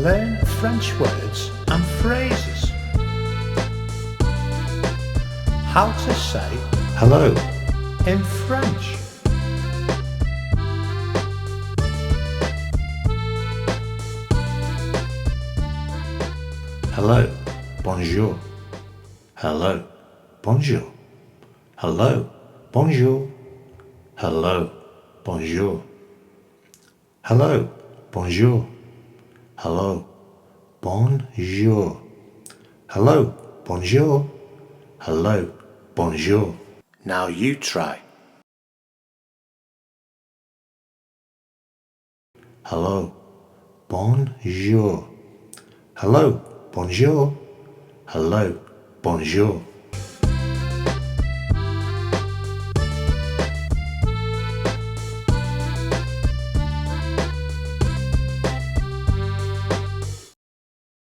Learn French words and phrases. How to say hello in French. Hello, bonjour. Hello, bonjour. Hello, bonjour. Hello, bonjour. Hello, bonjour. Hello, bonjour. Hello, bonjour. Hello, bonjour. Now you try. Hello, bonjour. Hello, bonjour. Hello, bonjour.